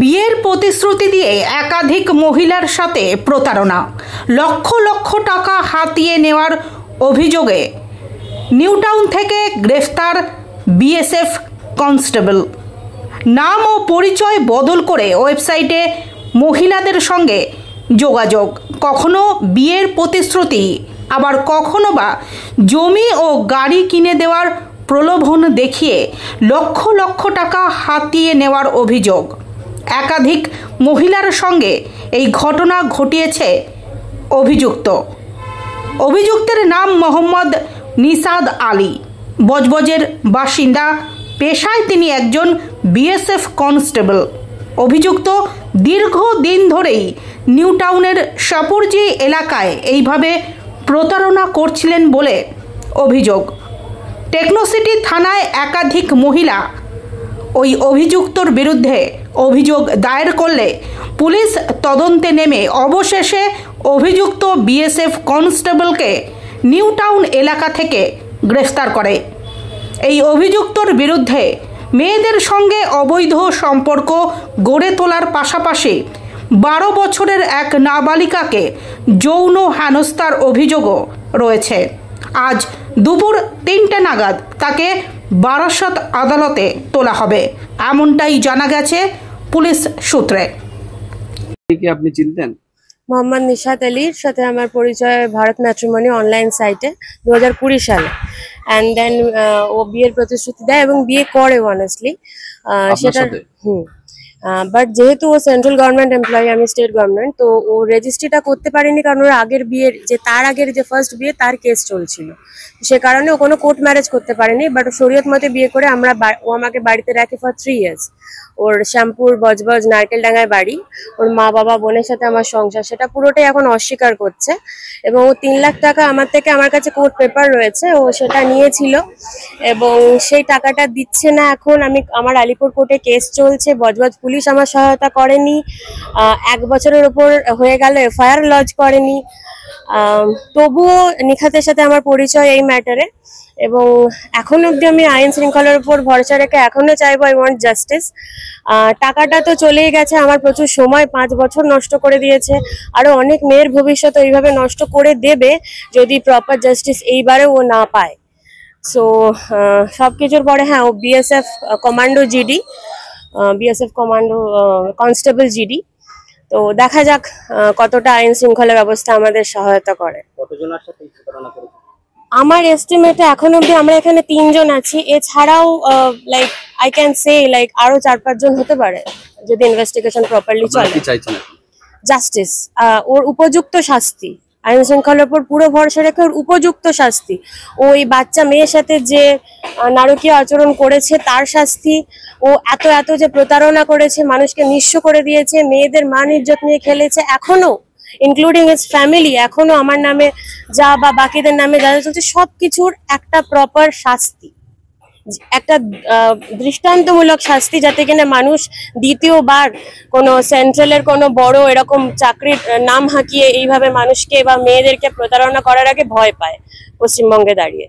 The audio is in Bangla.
বিয়ের প্রতিশ্রুতি দিয়ে একাধিক মহিলার সাথে প্রতারণা, লক্ষ লক্ষ টাকা হাতিয়ে নেওয়ার অভিযোগে নিউটাউন থেকে গ্রেফতার বিএসএফ কনস্টেবল। নাম ও পরিচয় বদল করে ওয়েবসাইটে মহিলাদের সঙ্গে যোগাযোগ, কখনো বিয়ের প্রতিশ্রুতি, আবার কখনো বা জমি ও গাড়ি কিনে দেওয়ার প্রলোভন দেখিয়ে লক্ষ লক্ষ টাকা হাতিয়ে নেওয়ার অভিযোগ। একাধিক মহিলার সঙ্গে এই ঘটনা ঘটিয়েছে অভিযুক্তের নাম মোহাম্মদ নিশাদ আলী, বজবজের বাসিন্দা। পেশায় তিনি একজন বিএসএফ কনস্টেবল। অভিযুক্ত দীর্ঘদিন ধরেই নিউটাউনের সাপুরজি এলাকায় এইভাবে প্রতারণা করছিলেন বলে অভিযোগ। টেকনোসিটি থানায় একাধিক মহিলা ওই অভিযুক্তর বিরুদ্ধে অভিযোগ দায়ের করলে পুলিশ তদন্তে নেমে অবশেষে অভিযুক্ত বিএসএফ কনস্টেবলকে নিউটাউন এলাকা থেকে গ্রেফতার করে। এই অভিযুক্তর বিরুদ্ধে মেয়েদের সঙ্গে অবৈধ সম্পর্ক গড়ে তোলার পাশাপাশি 12 বছরের এক নাবালিকাকে যৌন হেনস্থার অভিযোগও রয়েছে। আজ দুপুর 3টে নাগাদ তাকে বারাসত আদালতে তোলা হবে, এমনটাই জানা গেছে পুলিশ সূত্রে। আপনি চিনতেন? মোহাম্মদ নিশাদ আলীর সাথে আমার পরিচয় ভারত ম্যাট্রিমনি অনলাইন সাইটে 2020 সালে। অ্যান্ড দেন ও বিয়ের প্রতিশ্রুতি দেয় এবং বিয়ে করে অনেস্টলি সেটা। বাট যেহেতু ও সেন্ট্রাল গভর্নমেন্ট এমপ্লয়ি, আমি স্টেট গভর্নমেন্ট, তো ও রেজিস্ট্রিটা করতে পারেনি কারণ ওর আগের বিয়ের তার আগের যে ফার্স্ট বিয়ে তার কেস চলছিল, সে কারণে ও কোনো কোর্ট ম্যারেজ করতে পারেনি। বাট শরীয়ত মতে বিয়ে করে ও আমাকে বাড়িতে রাখে ফর 3 ইয়ার্স। ওর শ্যামপুর বজবজ নারকেলডাঙ্গায় বাড়ি, ওর মা বাবা বোনের সাথে আমার সংসার, সেটা পুরোটাই এখন অস্বীকার করছে। এবং ও 3 লাখ টাকা আমার কাছে কোর্ট পেপার রয়েছে, ও সেটা নিয়েছিল এবং সেই টাকাটা দিচ্ছে না। এখন আমার আলিপুর কোর্টে কেস চলছে, বজবজ পুলিশ আমার সহায়তা করেনি, 1 বছরের ওপর হয়ে গেল এফআইআর লজ করেনি। তবুও নিখাতের সাথে আমার পরিচয় এই ম্যাটারে, এবং এখন অব্দি আমি আইন শৃঙ্খলার উপর ভরসা রেখে এখনো চাইবো আই ওয়ান্ট জাস্টিস। টাকাটা তো চলেই গেছে, আমার প্রচুর সময় 5 বছর নষ্ট করে দিয়েছে, আরো অনেক মেয়ের ভবিষ্যৎ এইভাবে নষ্ট করে দেবে যদি প্রপার জাস্টিস এইবারে ও না পায়। সো সবকিছুর পরে হ্যাঁ, ও BSF commando GD, BSF commando constable GD. তো দেখা যাক কতটা আইন শৃঙ্খলা ব্যবস্থা আমাদের সহায়তা করে। কতজনের সাথে প্রতারণা করেছে? আমার এস্টিমেটে এখন অব্দি আমরা এখানে 3 জন আছি, এছাড়াও like I can say like আরো 4-5 জন হতে পারে যদি ইনভেস্টিগেশন প্রপারলি চলে। কি চাইছেন? জাস্টিস, ওর উপযুক্ত শাস্তি, আইন শৃঙ্খলার উপর পুরো ভরসা রেখে ওর উপযুক্ত শাস্তি। ওই বাচ্চা মেয়ের সাথে যে নারকীয় আচরণ করেছে তার শাস্তি, ও এত যে প্রতারণা করেছে, মানুষকে নিঃস্ব করে দিয়েছে, মেয়েদের মান ইজ্জত নিয়ে খেলেছে, এখনো ইনক্লুডিং ইটস ফ্যামিলি, এখনো আমার নামে যা বা বাকিদের নামে যা চলছে সবকিছুর একটা প্রপার শাস্তি, একটা দৃষ্টান্তমূলক শাস্তি, যাতে কিনা মানুষ দ্বিতীয়বার কোনো সেন্ট্রালের কোনো বড় এরকম চাকরির নাম হাঁকিয়ে এইভাবে মানুষকে বা মেয়েদেরকে প্রতারণা করার আগে ভয় পায় পশ্চিমবঙ্গে দাঁড়িয়ে।